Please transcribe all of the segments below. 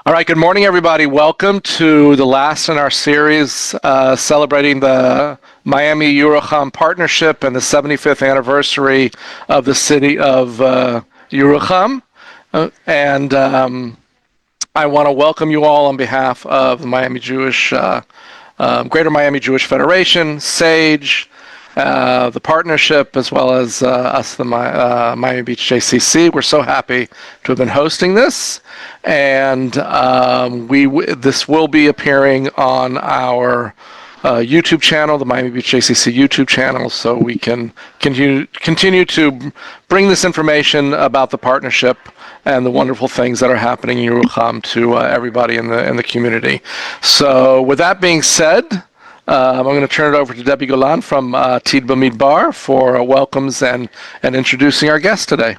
All right, good morning, everybody. Welcome to the last in our series celebrating the Miami Yeruham partnership and the 75th anniversary of the city of Yeruham. And I want to welcome you all on behalf of the Greater Miami Jewish Federation, SAGE, the partnership, as well as us, the Miami Beach JCC. We're so happy to have been hosting this, and this will be appearing on our YouTube channel, the Miami Beach JCC YouTube channel, so we can continue to bring this information about the partnership and the wonderful things that are happening in Yeruham to everybody in the community. So, with that being said, I'm going to turn it over to Debbie Golan from Tid Bamidbar for welcomes and introducing our guest today.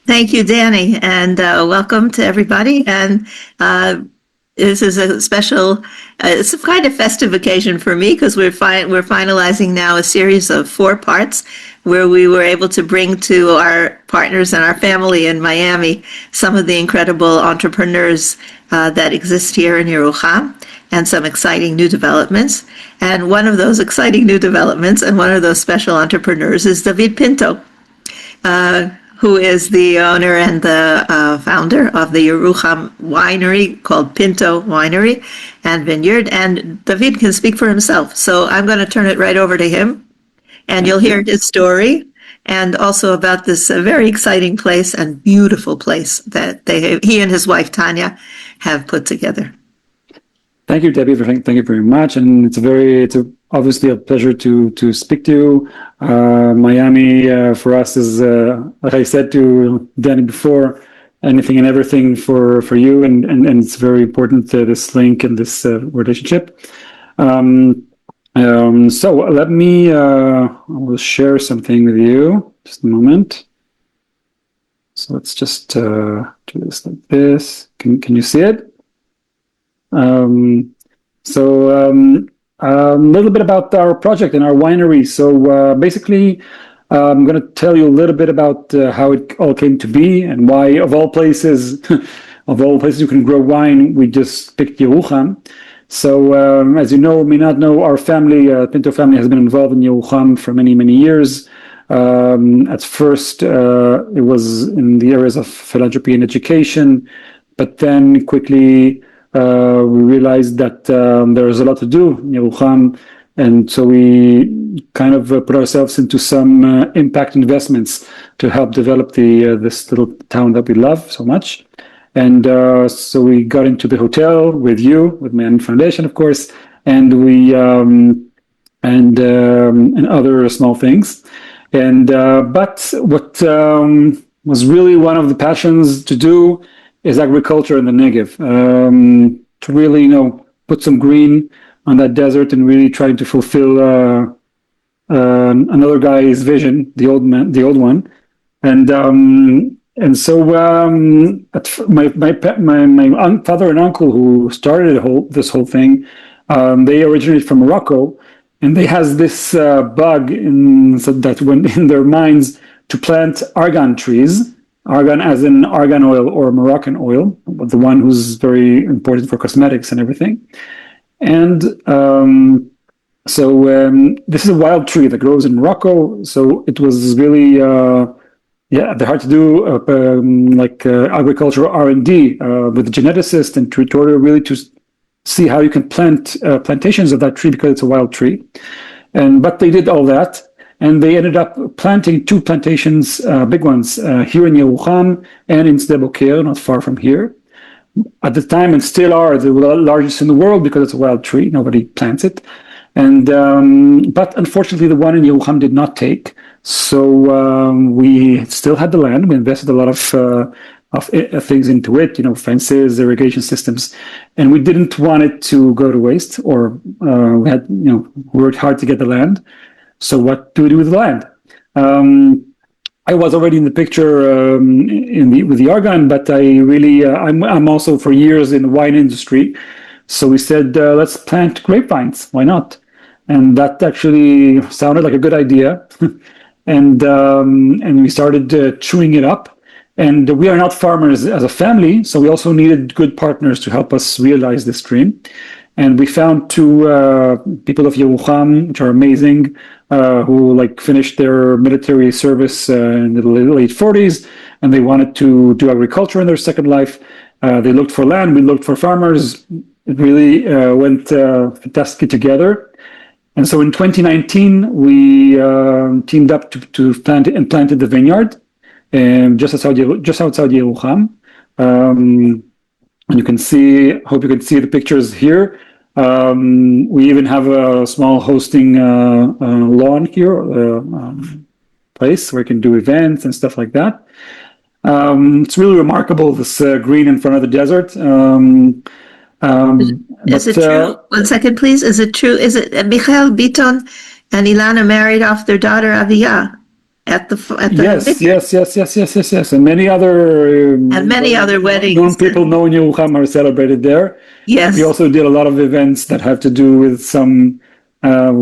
Thank you, Danny, and welcome to everybody. And this is a special, it's a kind of festive occasion for me because we're finalizing now a series of 4 parts where we were able to bring to our partners and our family in Miami some of the incredible entrepreneurs that exist here in Yeruham, and some exciting new developments. And one of those exciting new developments and one of those special entrepreneurs is David Pinto, who is the owner and the founder of the Yeruham Winery called Pinto Winery and Vineyard. And David can speak for himself. So I'm going to turn it right over to him, and you'll hear his story and also about this very exciting place and beautiful place that he and his wife Tanya have put together. Thank you, Debbie. Thank you very much, and it's obviously a pleasure to speak to you. Miami for us is, like I said to Danny before, anything and everything for you, and it's very important this link and this relationship. So let me I will share something with you. Just a moment. So let's just do this like this. Can you see it? A little bit about our project and our winery. So basically, I'm going to tell you a little bit about how it all came to be and why, of all places, you can grow wine, we just picked Yeruham. So as you know, may not know, our family, Pinto family, has been involved in Yeruham for many, many years. At first, it was in the areas of philanthropy and education, but then quickly we realized that there was a lot to do in Yeruham, and so we kind of put ourselves into some impact investments to help develop this little town that we love so much. And so we got into the hotel with Miami Foundation, of course, and and other small things. And but what was really one of the passions to do is agriculture in the Negev, to really, put some green on that desert and really trying to fulfill another guy's vision, the old one, and so my father and uncle who started this whole thing, they originated from Morocco, and they has this bug in their minds to plant argan trees. Argan as in argan oil or Moroccan oil, the one who's very important for cosmetics and everything. And this is a wild tree that grows in Morocco. So it was really, they're hard to do agricultural R&D with the geneticist and to really to see how you can plant plantations of that tree because it's a wild tree. But they did all that. And they ended up planting 2 plantations, big ones, here in Yeruham and in Sde Boker, not far from here. At the time, and still are, the largest in the world because it's a wild tree. Nobody plants it. And but unfortunately, the one in Yeruham did not take. So we still had the land. We invested a lot of things into it, fences, irrigation systems, and we didn't want it to go to waste. Or we had, worked hard to get the land. So what do we do with the land? I was already in the picture with the argan, but I'm also for years in the wine industry. So we said, let's plant grapevines. Why not? And that actually sounded like a good idea. and we started chewing it up. And we are not farmers as a family, so we also needed good partners to help us realize this dream. And we found two people of Yeruham, which are amazing, who like finished their military service in the late 40s, and they wanted to do agriculture in their second life. They looked for land, we looked for farmers. It really went fantastically together. And so in 2019, we teamed up to planted the vineyard just outside Yeruham. And you can see, hope you can see the pictures here. We even have a small hosting lawn here, place where you can do events and stuff like that. It's really remarkable, this green in front of the desert. Is it true? 1 second, please. Is it true? Is it Michael Biton and Ilana married off their daughter Avia at the Yes, and many other weddings. known people know in Yeruham are celebrated there. Yes, we also did a lot of events that have to do with some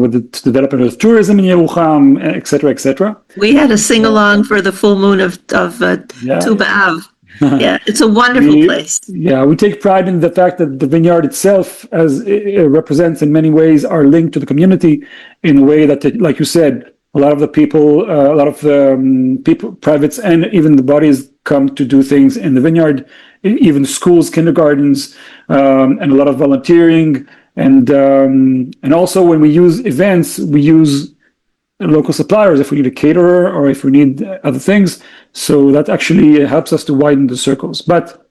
with the development of tourism in Yeruham, etc., etc. We had a sing along for the full moon of Tu B'Av. Yeah, it's a wonderful place. Yeah, we take pride in the fact that the vineyard itself, as it represents in many ways, are linked to the community in a way that, like you said, a lot of the people, people, privates, and even the bodies come to do things in the vineyard, even schools, kindergartens, and a lot of volunteering. And also when we use events, we use local suppliers if we need a caterer or if we need other things. So that actually helps us to widen the circles. But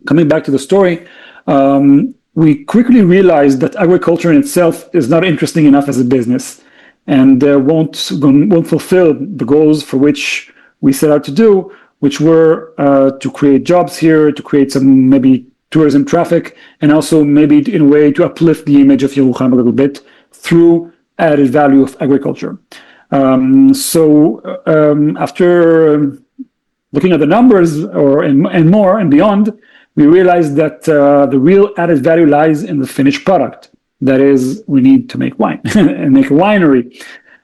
coming back to the story, we quickly realized that agriculture in itself is not interesting enough as a business and won't fulfill the goals for which we set out to do, which were to create jobs here, to create some maybe tourism traffic, and also maybe in a way to uplift the image of Yeruham a little bit through added value of agriculture. After looking at the numbers and more and beyond, we realized that the real added value lies in the finished product. That is, we need to make wine and make a winery.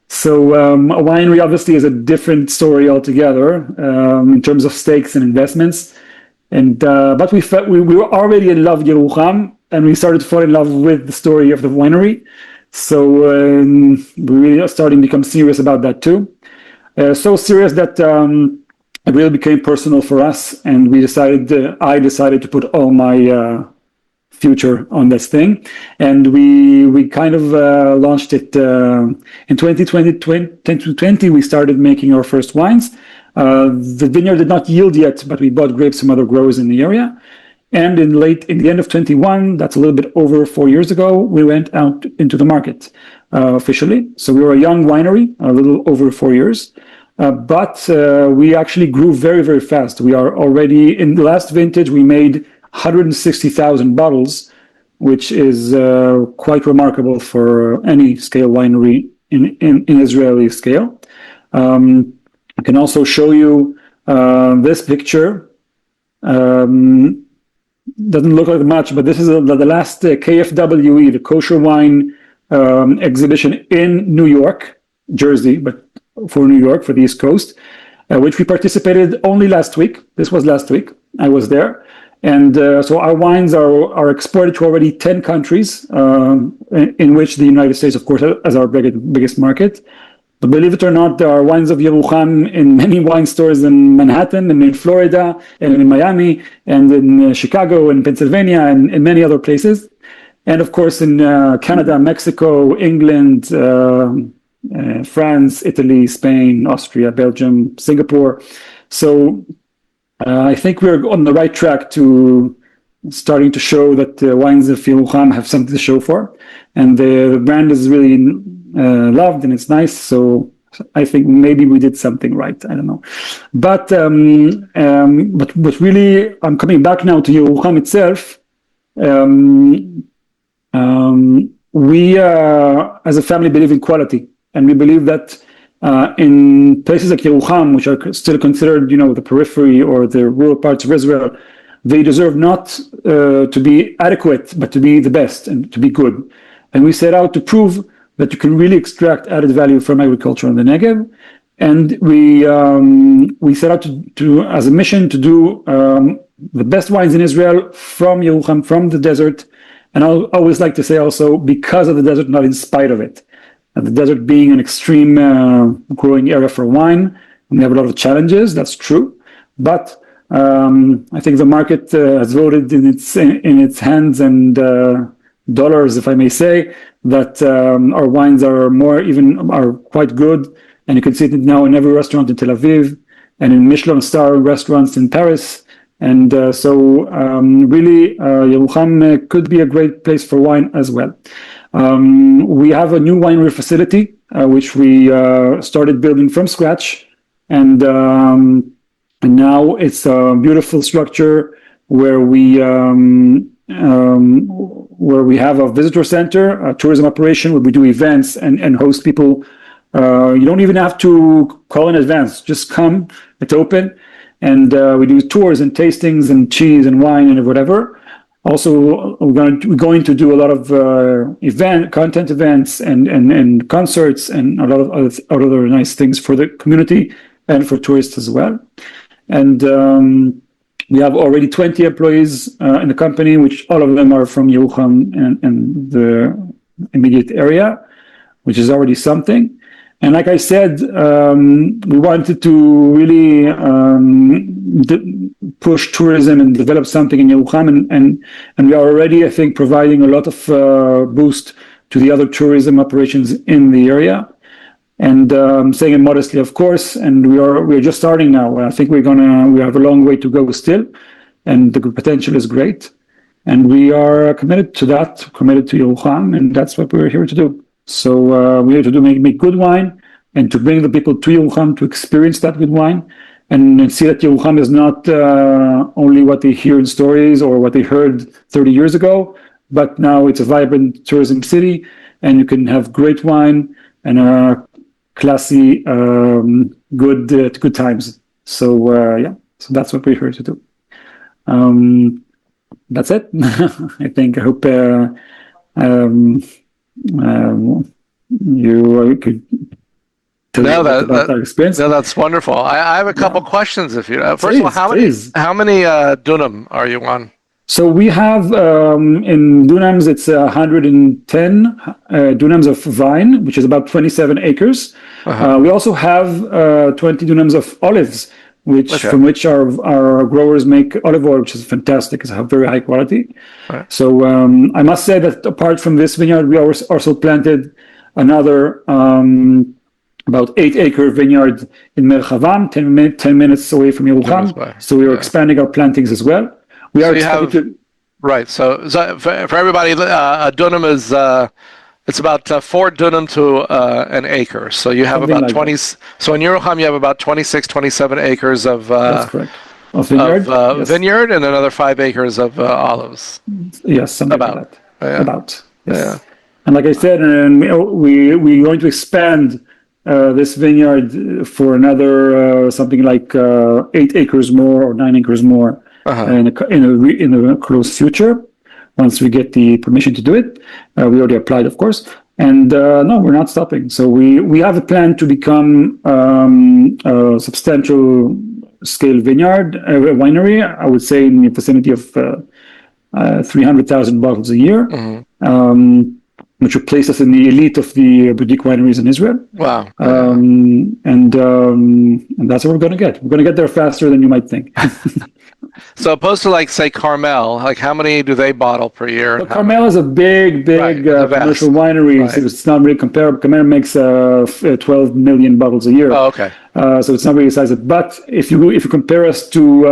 So a winery obviously is a different story altogether in terms of stakes and investments. And but we were already in love with Yeruham, and we started to fall in love with the story of the winery. So we really are starting to become serious about that too. So serious that it really became personal for us, and I decided to put all my future on this thing, and we kind of launched it in 2020. We started making our first wines. The vineyard did not yield yet, but we bought grapes from other growers in the area. And in the end of 21, that's a little bit over 4 years ago, we went out into the market officially. So we were a young winery, a little over 4 years, but we actually grew very, very fast. We are already, in the last vintage, we made 160,000 bottles, which is quite remarkable for any scale winery in Israeli scale. I can also show you this picture. Doesn't look like much, but this is the last KFWE, the kosher wine exhibition in New York, Jersey, but for New York, for the East Coast, which we participated only last week. This was last week. I was there. And so our wines are exported to already 10 countries, in which the United States, of course, as our biggest market. But believe it or not, there are wines of Yeruham in many wine stores in Manhattan and in Florida and in Miami and in Chicago and Pennsylvania and in many other places. And of course in Canada, Mexico, England, France, Italy, Spain, Austria, Belgium, Singapore. So I think we're on the right track to starting to show that the wines of Yeruham have something to show for. And the brand is really loved and it's nice, so I think maybe we did something right. I don't know, but really, I'm coming back now to Yeruham itself. We as a family believe in quality, and we believe that in places like Yeruham, which are still considered, the periphery or the rural parts of Israel, they deserve not to be adequate, but to be the best and to be good. And we set out to prove that you can really extract added value from agriculture in the Negev. And we set out to as a mission to do the best wines in Israel from Yeruham, from the desert. And I always like to say also because of the desert, not in spite of it. And the desert being an extreme growing area for wine, and we have a lot of challenges. That's true, but I think the market has voted in its hands and dollars, if I may say, that our wines are quite good. And you can see it now in every restaurant in Tel Aviv and in Michelin star restaurants in Paris. And really, Yeruham could be a great place for wine as well. We have a new winery facility, which we started building from scratch. And now it's a beautiful structure where we have a visitor center, a tourism operation where we do events and host people. You don't even have to call in advance. Just come. It's open, and we do tours and tastings and cheese and wine and whatever. Also, we're going to do a lot of content events and concerts and a lot of other nice things for the community and for tourists as well. And we have already 20 employees in the company, which all of them are from Yeruham and the immediate area, which is already something. And like I said, we wanted to really push tourism and develop something in Yeruham, and we are already, I think, providing a lot of boost to the other tourism operations in the area. And saying it modestly, of course, and we're just starting now. I think we have a long way to go still, and the potential is great. And we are committed to that, committed to Yeruham, and that's what we're here to do. So we're here to make good wine and to bring the people to Yeruham to experience that good wine and see that Yeruham is not only what they hear in stories or what they heard 30 years ago, but now it's a vibrant tourism city, and you can have great wine and classy, good times. So so that's what we're here to do. That's it. I think. I hope you could tell about that experience. No, that's wonderful. I have a couple questions. If you first of all, how many dunam are you on? So we have in dunams, it's 110 dunams of vine, which is about 27 acres. We also have 20 dunams of olives, from which our growers make olive oil, which is fantastic. It's very high quality. Right. So I must say that apart from this vineyard, we also planted another about 8-acre vineyard in Merhavam, 10 minutes away from Yeruham. So we are expanding our plantings as well. We are right. So for everybody, a dunam is it's about 4 dunam to an acre. So you have about 20. So in Yeruham, you have about 26, 27 acres of that's correct. Of vineyard, yes. Vineyard, and another 5 acres of olives. Yes, something like that. About yes. Yeah. And like I said, we're going to expand this vineyard for another something like 8 acres more or 9 acres more. In the close future, once we get the permission to do it. We already applied, of course, and no, we're not stopping. So we have a plan to become a substantial scale vineyard, winery. I would say in the vicinity of 300,000 bottles a year, which would place us in the elite of the boutique wineries in Israel. Wow! And that's what we're going to get. We're going to get there faster than you might think. So opposed to like say Carmel, like how many do they bottle per year? Well, Carmel is a big commercial winery. Right. It's not really comparable. Carmel makes 12 million bottles a year. Oh, okay. So it's not really sizable. But if you compare us to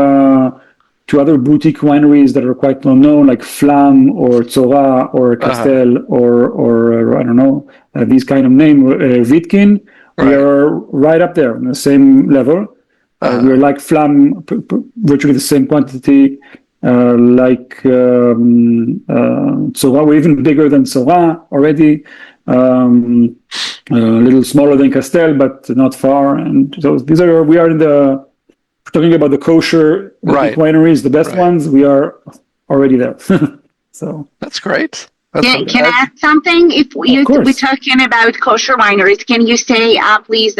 other boutique wineries that are quite well known, like Flam or Tzora or Castel or I don't know these kind of name Vitkin, we are right up there on the same level. We're like Flam, virtually the same quantity, like Tzora. We're even bigger than Tzora already, a little smaller than Castel, but not far. And so we are talking about the kosher wineries, the best ones. We are already there. So that's great. Can I add something? If we're talking about kosher wineries, can you say, please,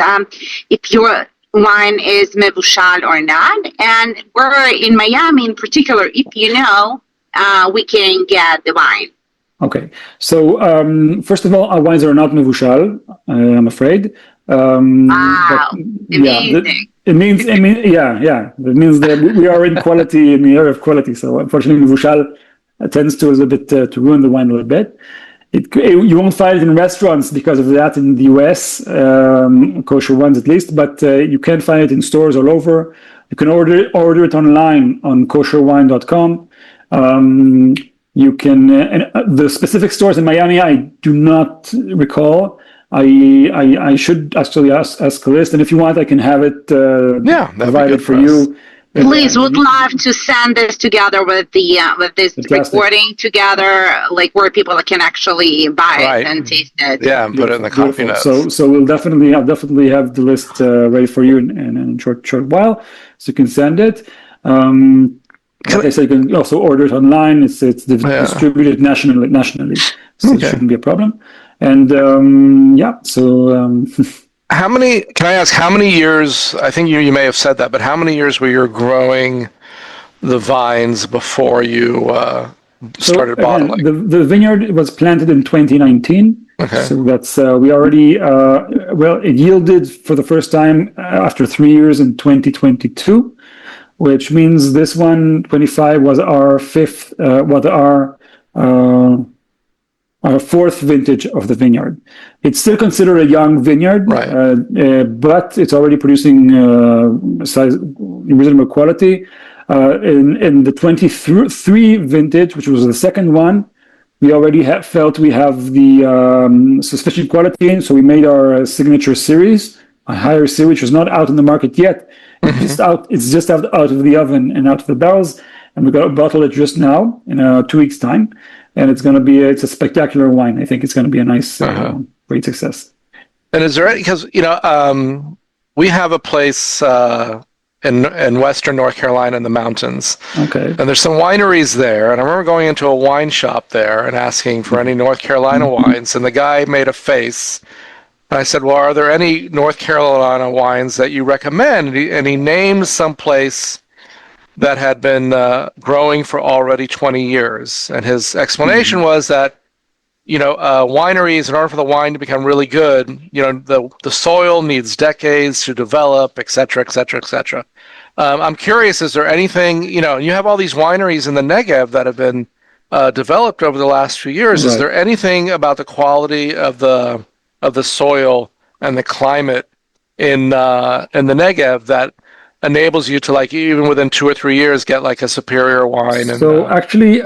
if your wine is mevushal or not? And we're in Miami in particular, if you know, we can get the wine. Okay. So, first of all, our wines are not mevushal, I'm afraid. Wow. Amazing. It means, It means that we are in quality, in the area of quality. So, unfortunately, mevushal tends to a little bit to ruin the wine a little bit. You won't find it in restaurants because of that in the US, kosher ones at least, but you can find it in stores all over. You can order it online on kosherwine.com. You can, the specific stores in Miami, I do not recall. I should actually ask a list, and if you want, I can have it provided for you. Please, would love to send this together with this recording together, like where people can actually buy it and taste it. Yeah, and put it in the coffee notes. So I'll definitely have the list ready for you in a short while, so you can send it. Like I said, you can also order it online. It's distributed nationally, so it shouldn't be a problem. And can I ask how many years, I think you may have said that, but how many years were you growing the vines before you started bottling? The vineyard was planted in 2019. Okay. So that's, we already, it yielded for the first time after 3 years in 2022, which means this one, 25, was our fourth vintage of the vineyard. It's still considered a young vineyard, right? But it's already producing reasonable quality. In the 23 vintage, which was the second one, we already felt we have the sufficient quality, so we made our signature series, a higher series, which is not out in the market yet. It's just out of the oven and out of the barrels, and we're going to bottle it just now in 2 weeks' time. And it's a spectacular wine. I think it's going to be a nice, great success. And is there any, because, we have a place in Western North Carolina in the mountains. Okay. And there's some wineries there. And I remember going into a wine shop there and asking for any North Carolina wines. And the guy made a face. And I said, well, are there any North Carolina wines that you recommend? And he named some place that had been growing for already 20 years. And his explanation was that, wineries, in order for the wine to become really good, the soil needs decades to develop, et cetera, et cetera, et cetera. I'm curious, is there anything, you have all these wineries in the Negev that have been developed over the last few years. Right. Is there anything about the quality of the soil and the climate in the Negev that enables you to, like, even within 2 or 3 years, get like a superior wine? So actually,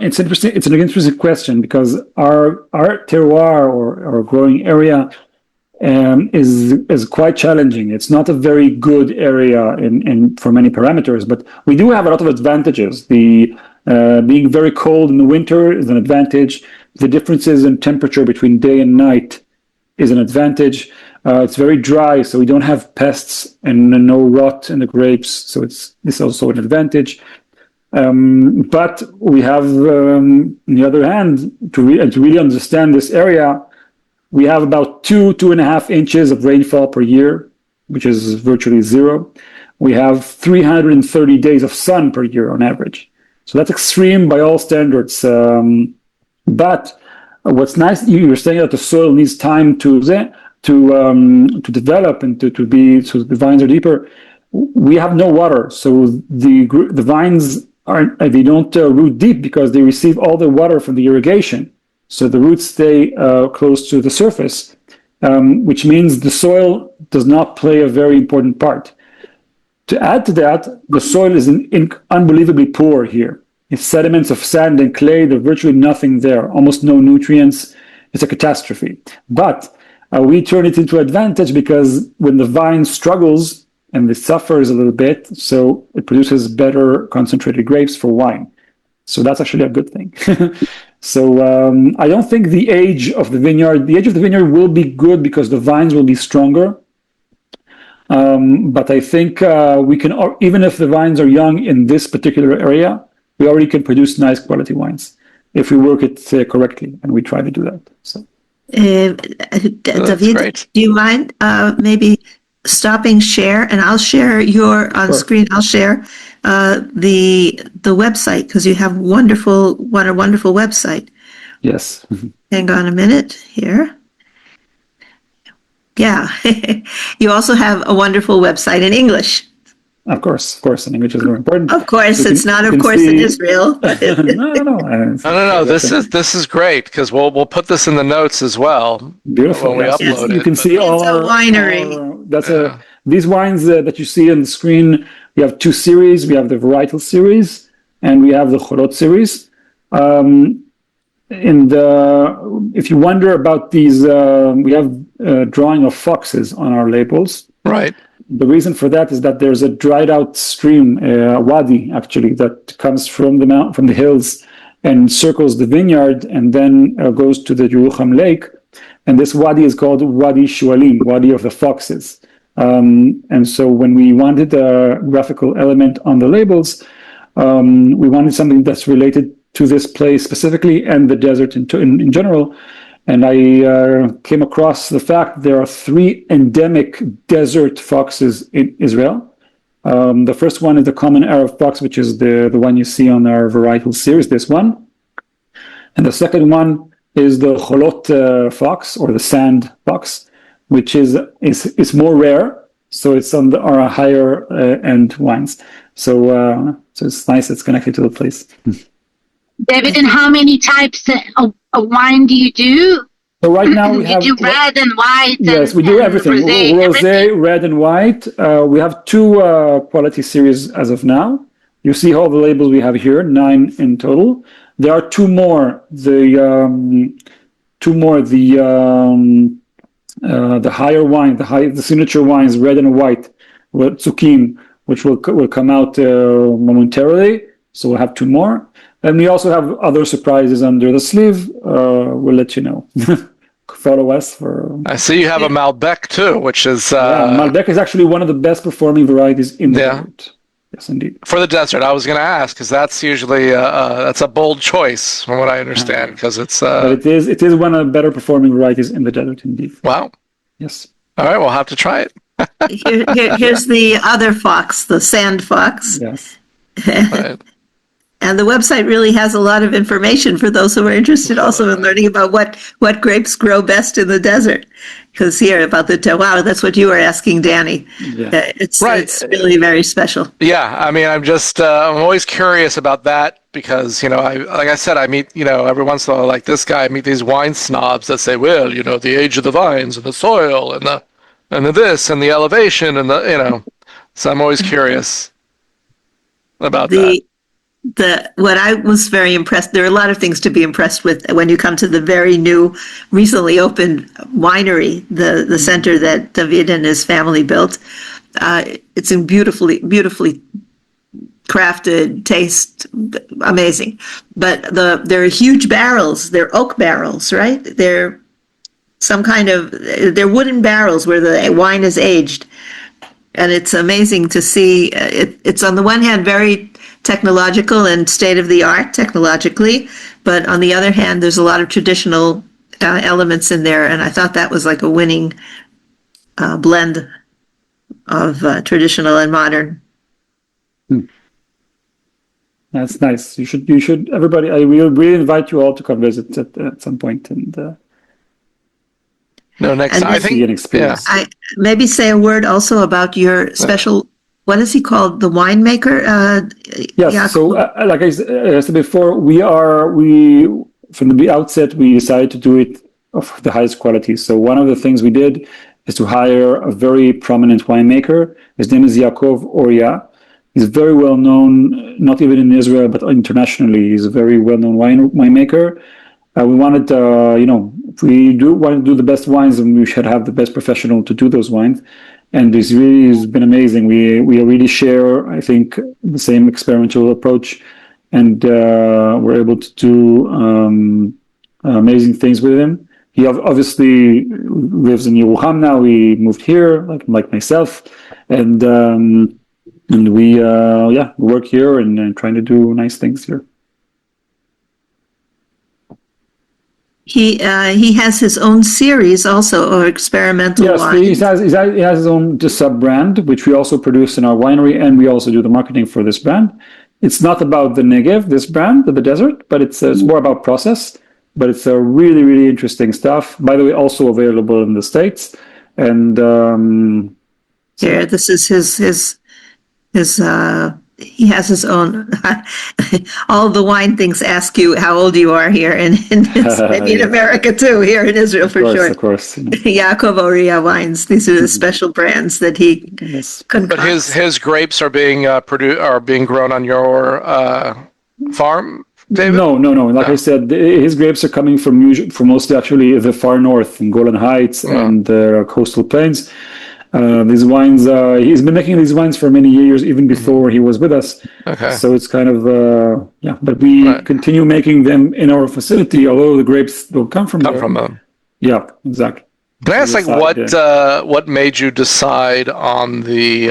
it's interesting. It's an interesting question because our terroir or growing area is quite challenging. It's not a very good area in for many parameters, but we do have a lot of advantages. The being very cold in the winter is an advantage. The differences in temperature between day and night is an advantage. It's very dry, so we don't have pests and no rot in the grapes. So this is also an advantage. But we have, on the other hand, to really understand this area, we have about 2.5 inches of rainfall per year, which is virtually zero. We have 330 days of sun per year on average. So that's extreme by all standards. But what's nice, you were saying that the soil needs time to develop and so the vines are deeper. We have no water, so the vines they don't root deep because they receive all the water from the irrigation. So the roots stay close to the surface, which means the soil does not play a very important part. To add to that, the soil is unbelievably poor here. It's sediments of sand and clay. There's virtually nothing there, almost no nutrients. It's a catastrophe. But we turn it into advantage because when the vine struggles and it suffers a little bit, so it produces better concentrated grapes for wine. So that's actually a good thing. So I don't think the age of the vineyard will be good because the vines will be stronger. But I think we can, even if the vines are young in this particular area, we already can produce nice quality wines. if we work it correctly, and we try to do that. So, David, great. do you mind maybe stopping share, and I'll share your on screen. I'll share the website, because you have a wonderful website. yes. Hang on a minute here. Yeah, you also have a wonderful website in English. Of course, and English is very important. Of course, You it's can- not, you of can course, in see- Israel. No. This is great, because we'll put this in the notes as well Beautiful. when we Yes. upload You it. can see all Pinto our Winery. these wines that you see on the screen. We have two series. We have the varietal series, and we have the Cholot series. If you wonder about these, we have a drawing of foxes on our labels. Right. The reason for that is that there's a dried out stream, a wadi actually, that comes from the hills and circles the vineyard, and then goes to the Yeruham lake. And this wadi is called Wadi Shualim, Wadi of the Foxes. And so when we wanted a graphical element on the labels, we wanted something that's related to this place specifically and the desert in general. And I came across the fact there are 3 endemic desert foxes in Israel. The first one is the common Arab fox, which is the one you see on our varietal series, this one. And the second one is the Cholot fox, or the sand fox, which is more rare. So it's on our higher end wines. So it's nice. It's connected to the place. David, and how many types of wine do you do? So right now we have do red and white. Yes, we do everything. Rosé, red and white. We have 2 quality series as of now. You see all the labels we have here, 9 in total. There are 2 more. The higher wine, the signature wines, red and white, with Tzukim, which will come out momentarily. So we'll have 2 more. And we also have other surprises under the sleeve. We'll let you know. Follow us for. I see you have a Malbec too, which is Malbec is actually one of the best performing varieties in the desert. Yes, indeed. For the desert, I was going to ask, because that's usually that's a bold choice, from what I understand, because it's. But it is one of the better performing varieties in the desert, indeed. Wow. Yes. All right, we'll have to try it. Here's the other fox, the sand fox. Yes. Right. And the website really has a lot of information for those who are interested also in learning about what grapes grow best in the desert. Because here about the terroir, that's what you were asking, Danny. Yeah. It's really very special. Yeah, I mean, I'm always curious about that, because, like I said, I meet, every once in a while, like this guy, I meet these wine snobs that say, well, the age of the vines and the soil and the this and the elevation and so I'm always curious about that. What I was very impressed, there are a lot of things to be impressed with when you come to the very new, recently opened winery, the center that David and his family built. It's in beautifully crafted, taste amazing. But they're huge barrels. They're oak barrels, right? They're they're wooden barrels where the wine is aged. And it's amazing to see. It's on the one hand very technological and state-of-the-art technologically, but on the other hand, there's a lot of traditional elements in there, and I thought that was like a winning blend of traditional and modern. That's nice. You should. Everybody, I will really invite you all to come visit at some point and. Next time. I think. Yeah. I maybe say a word also about your special. What is he called? The winemaker? Yes. Yaakov. So, like I said before, we from the outset we decided to do it of the highest quality. So one of the things we did is to hire a very prominent winemaker. His name is Yaakov Oria. He's very well known, not even in Israel but internationally. He's a very well known winemaker. We wanted, if we want to do the best wines, then we should have the best professional to do those wines. And it's been amazing. We really share, I think, the same experimental approach, and we're able to do amazing things with him. He obviously lives in Yeruham now. We moved here, like myself, and we work here and trying to do nice things here. He has his own series also, or experimental Yes, wine. he has his own sub brand, which we also produce in our winery, and we also do the marketing for this brand. It's not about the Negev, this brand, the desert, but it's more about process. But it's a really, really interesting stuff. By the way, also available in the States. And Here, this is his he has his own. All the wine things ask you how old you are here, and maybe in America too. Here in Israel, for sure. Of course. Yaakov Oria wines. These are the special brands that he concocts. But his grapes are being grown on your farm, David? No. Like I said, his grapes are coming from mostly actually the far north, in Golan Heights and the coastal plains. These wines, he's been making these wines for many years, even before he was with us. Okay. So it's kind of, but we continue making them in our facility, although the grapes will come from them. Yeah, exactly. Can I ask, what made you decide on the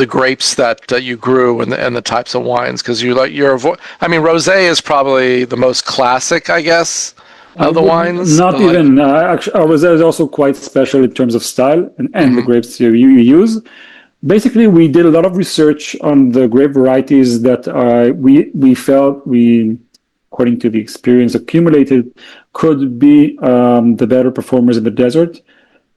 grapes that you grew and the types of wines? Because rosé is probably the most classic, I guess, of the wines. Not even. Actually, our rosé is also quite special in terms of style and the grapes you use. Basically, we did a lot of research on the grape varieties that we felt according to the experience accumulated, could be the better performers in the desert.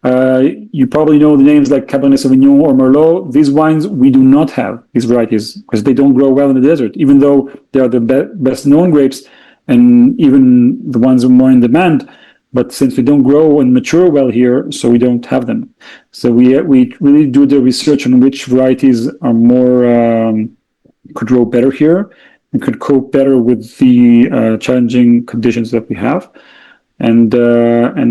You probably know the names like Cabernet Sauvignon or Merlot. These wines, we do not have these varieties because they don't grow well in the desert, even though they are the best known grapes and even the ones who are more in demand. But since we don't grow and mature well here, so we don't have them. So we really do the research on which varieties are more could grow better here and could cope better with the challenging conditions that we have, and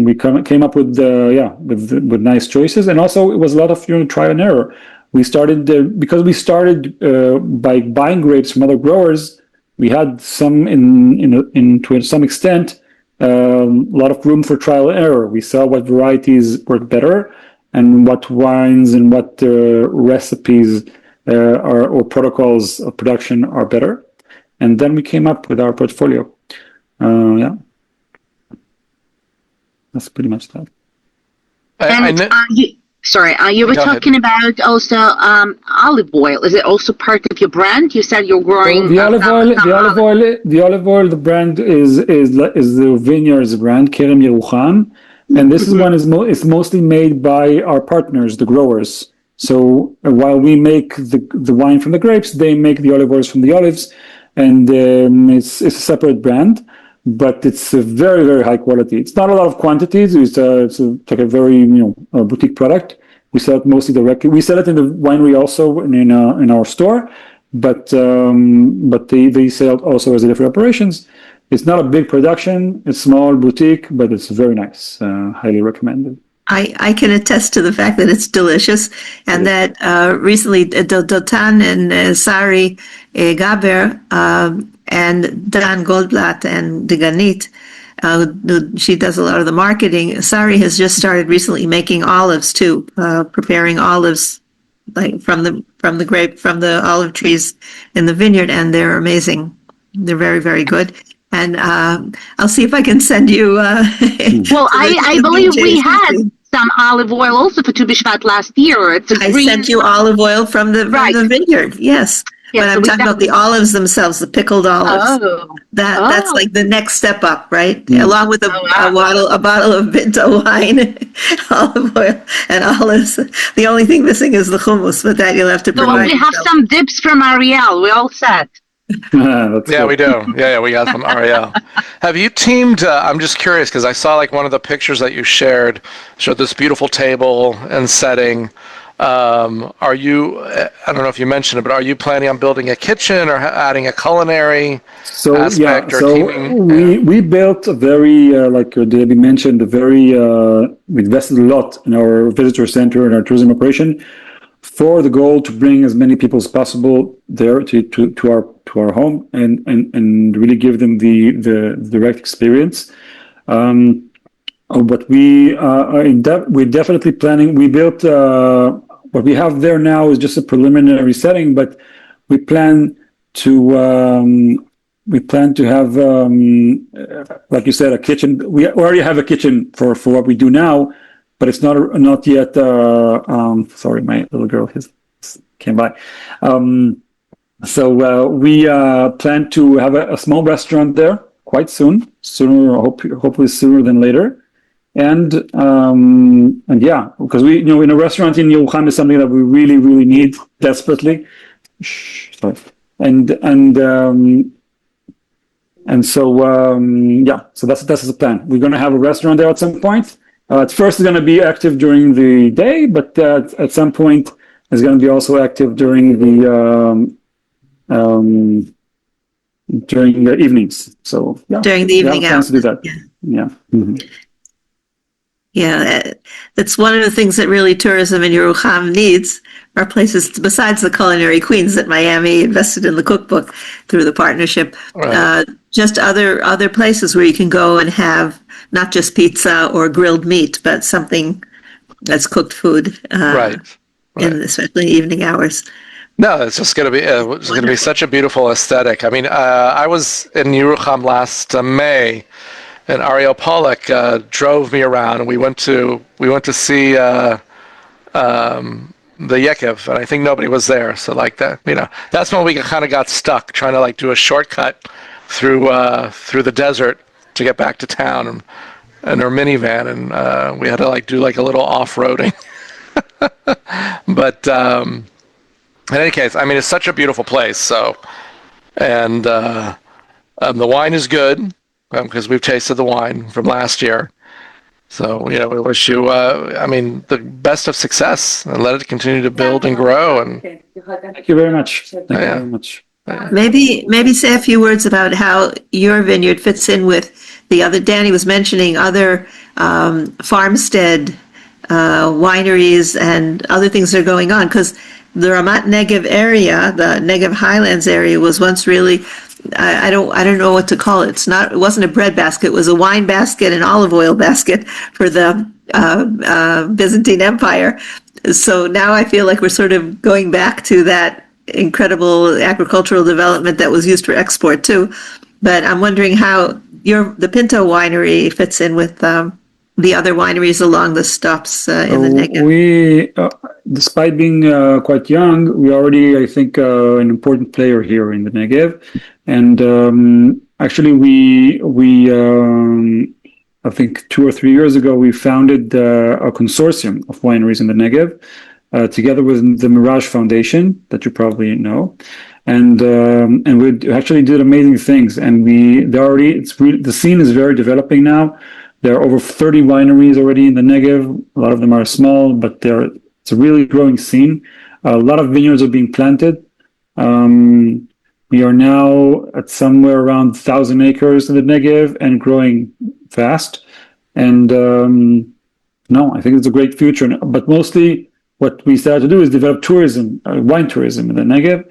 we came up with with nice choices. And also it was a lot of trial and error. We started by buying grapes from other growers. We had some to some extent a lot of room for trial and error. We saw what varieties work better and what wines and what recipes or protocols of production are better. And then we came up with our portfolio. That's pretty much that. You were talking about also olive oil. Is it also part of your brand? You said you're growing the olive oil. The brand is the Vineyards brand, Kerem Yeruham, and this is mostly made by our partners, the growers. So while we make the wine from the grapes, they make the olive oils from the olives. And it's a separate brand, but it's a very, very high quality. It's not a lot of quantities. It's like a very boutique product. We sell it mostly directly. We sell it in the winery also in our store, but they sell it also as a different operations. It's not a big production. It's small boutique, but it's very nice. Highly recommended. I can attest to the fact that it's delicious, and that recently Dotan and Sari Gaber and Dan Goldblatt and Deganit, she does a lot of the marketing. Sari has just started recently making olives too, preparing olives like from the olive trees in the vineyard, and they're amazing. They're very, very good. And I'll see if I can send you. Well, I believe we had some olive oil also for Tu B'Shvat last year. I sent you olive oil from the vineyard. Yes. But I'm talking about the olives themselves, the pickled olives. That's like the next step up, right? Along with a bottle of Pinto wine, olive oil, and olives. The only thing missing is the hummus, but that you'll have to provide. Well, we have some dips from Ariel. We're all set. We do. Yeah, we got some Ariel. Have you teamed? I'm just curious because I saw like one of the pictures that you showed this beautiful table and setting. Are you? I don't know if you mentioned it, but are you planning on building a kitchen or adding a culinary aspect? We built a very like Debbie mentioned, we invested a lot in our visitor center and our tourism operation, for the goal to bring as many people as possible there to our home and really give them the direct experience. But we're definitely planning. We built what we have there now is just a preliminary setting, but we plan to we plan to have, like you said, a kitchen. We already have a kitchen for what we do now, but it's not yet. Sorry, my little girl came by. So we plan to have a small restaurant there quite soon. Hopefully sooner than later. And yeah, because we, in a restaurant in Yeruham is something that we really, really need desperately. Sorry. And so yeah, so that's the plan. We're going to have a restaurant there at some point. At first, it's going to be active during the day, but at some point, it's going to be also active during the evenings. So yeah, during the evening hours. To do that. Yeah. Yeah. Mm-hmm. Yeah, that's one of the things that really tourism in Yeruham needs are places besides the culinary queens that Miami invested in the cookbook through the partnership. Right. Just other places where you can go and have not just pizza or grilled meat, but something that's cooked food. Right. Especially evening hours. No, it's just going to be such a beautiful aesthetic. I mean, I was in Yeruham last May. And Ariel Pollack drove me around, and we went to see the Yekiv, and I think nobody was there. So like that, that's when we kind of got stuck trying to do a shortcut through the desert to get back to town, and our minivan, and we had to do a little off-roading. But in any case, I mean, it's such a beautiful place. So, and the wine is good. Because we've tasted the wine from last year. So, we wish you, the best of success and let it continue to build and grow. And thank you very much. Thank you very much. Maybe say a few words about how your vineyard fits in with the other. Danny was mentioning other farmstead wineries and other things that are going on, because the Ramat Negev area, the Negev Highlands area, was once really, I don't know what to call it. It wasn't a bread basket. It was a wine basket and olive oil basket for the Byzantine Empire. So now I feel like we're sort of going back to that incredible agricultural development that was used for export too. But I'm wondering how the Pinto winery fits in with the other wineries along the stops in the Negev. We, despite being quite young, we already, I think, an important player here in the Negev. And actually, we I think 2 or 3 years ago, we founded a consortium of wineries in the Negev, together with the Mirage Foundation that you probably know. And we actually did amazing things. And the scene is very developing now. There are over 30 wineries already in the Negev. A lot of them are small, but it's a really growing scene. A lot of vineyards are being planted. We are now at somewhere around 1,000 acres in the Negev and growing fast. And I think it's a great future. But mostly what we started to do is develop tourism, wine tourism in the Negev.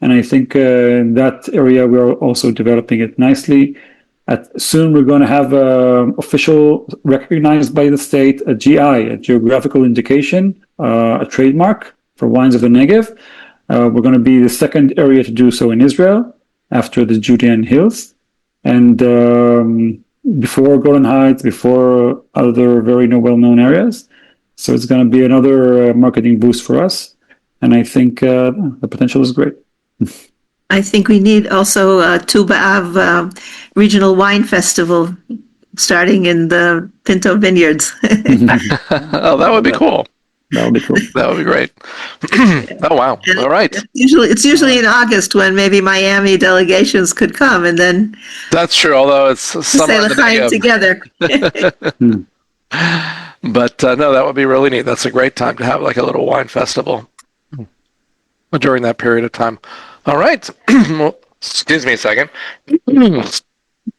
And I think in that area, we're also developing it nicely. Soon we're going to have official, recognized by the state, a GI, a geographical indication, a trademark for wines of the Negev. We're going to be the second area to do so in Israel after the Judean Hills. And before Golden Heights, before other very well-known areas. So it's going to be another marketing boost for us. And I think the potential is great. I think we need also Tu B'Av Regional Wine Festival starting in the Pinto Vineyards. Oh, that would be cool. That would be cool. That would be great. Oh, wow. All right. It's usually in August when maybe Miami delegations could come, and then that's true, although it's summer in the Negev together. But no, that would be really neat. That's a great time to have a little wine festival during that period of time. All right. Well, excuse me a second.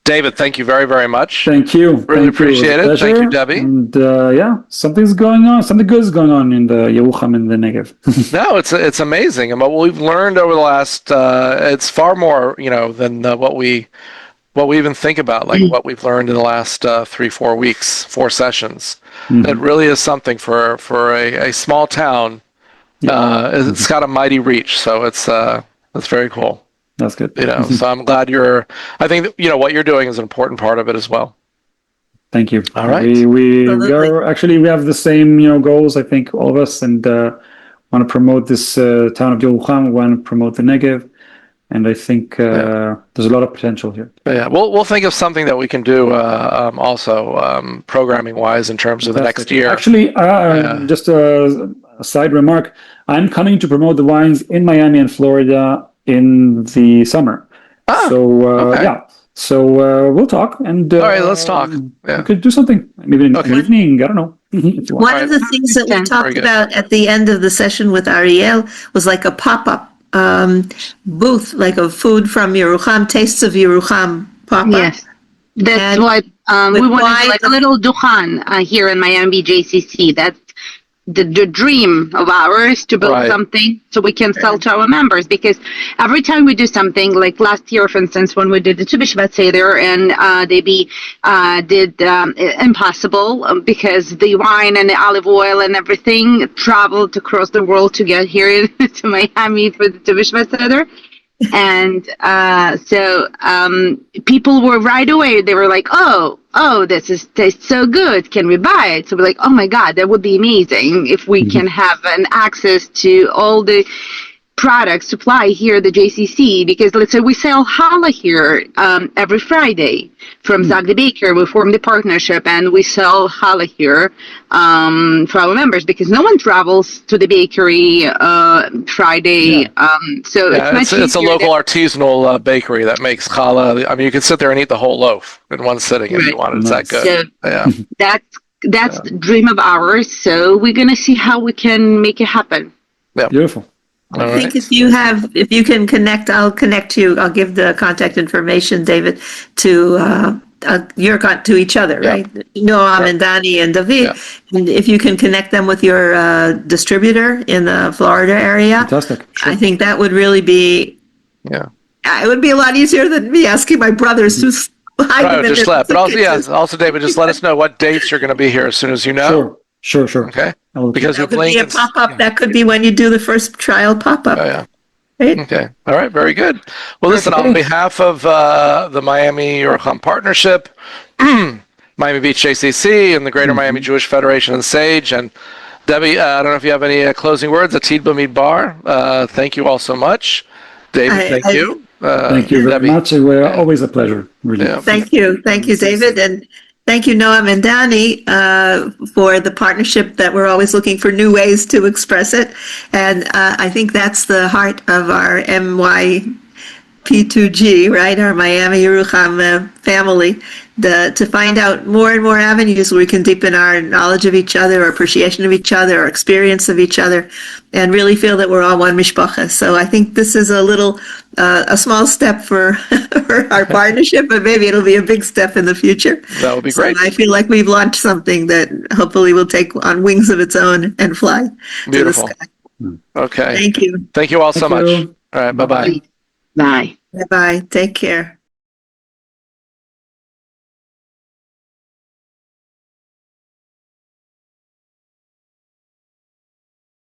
David, thank you very, very much. Thank you. Really appreciate it. Thank you, Debbie. And something's going on. Something good is going on in the Yeruham and the Negev. No, it's amazing. And what we've learned over the last, it's far more, than what we even think about, what we've learned in the last 3-4 weeks, 4 sessions. Mm-hmm. It really is something for a small town. Yeah. It's got a mighty reach, so it's very cool. That's good. So I'm glad I think that, what you're doing is an important part of it as well. Thank you. All right. We have the same, goals, I think, all of us, and want to promote this town of Yeruham. We want to promote the Negev. And I think there's a lot of potential here. Yeah, we'll think of something that we can do also programming-wise in terms of the next year. Actually, just a side remark, I'm coming to promote the wines in Miami and Florida in the summer. Okay. So we'll talk. And all right, let's talk. Yeah. We could do something. Maybe in the evening, I don't know. One of the things that we talked about at the end of the session with Ariel was like a pop-up booth, like of food from Yeruham, tastes of Yeruham pop-up. Yes, that's what we want to do, like a little duhan here in Miami JCC. That's the dream of ours, to build something so we can sell to our members, because every time we do something, like last year, for instance, when we did the Tu B'Shvat Seder, and they did impossible because the wine and the olive oil and everything traveled across the world to get here to Miami for the Tu B'Shvat Seder. And so people were right away, they were like, oh, this tastes so good, can we buy it? So we're like, oh my God, that would be amazing if we can have an access to all the product supply here at the JCC, because let's say we sell challah here every Friday from Zag the Baker. We formed a partnership and we sell challah here for our members, because no one travels to the bakery Friday. So it's a local artisanal bakery that makes challah. I mean, you can sit there and eat the whole loaf in one sitting if you wanted. It's that good. So that's the dream of ours. So we're gonna see how we can make it happen. Yeah, beautiful. I think if you can connect, I'll connect you. I'll give the contact information, David, to to each other, right? Noam and Danny and David. Yeah. And if you can connect them with your distributor in the Florida area, fantastic. Sure. I think that would really be. Yeah. It would be a lot easier than me asking my brothers to. But also, David, just let us know what dates you're going to be here as soon as you know. Sure. Okay. Because that could be a pop-up. That could be when you do the first trial pop-up. Oh, yeah. Right? Okay. All right. Very good. Well, listen, on behalf of the Miami Yeruham Partnership, Miami Beach JCC, and the Greater Miami Jewish Federation and SAGE, and Debbie, I don't know if you have any closing words. Atid Bamidbar, thank you all so much. David, thank you. Thank you very much. We're always a pleasure. Really. Yeah. Thank you, David, and thank you, Noam and Danny, for the partnership that we're always looking for new ways to express it. And I think that's the heart of our MYP2G, right? Our Miami Yeruham family, to find out more and more avenues where we can deepen our knowledge of each other, our appreciation of each other, our experience of each other, and really feel that we're all one mishpacha. So I think this is a small step for our partnership, but maybe it'll be a big step in the future. That would be great. I feel like we've launched something that hopefully will take on wings of its own and fly to the sky. Okay. Thank you. Thank you all so much. All right. Bye-bye. Bye. Bye-bye. Take care.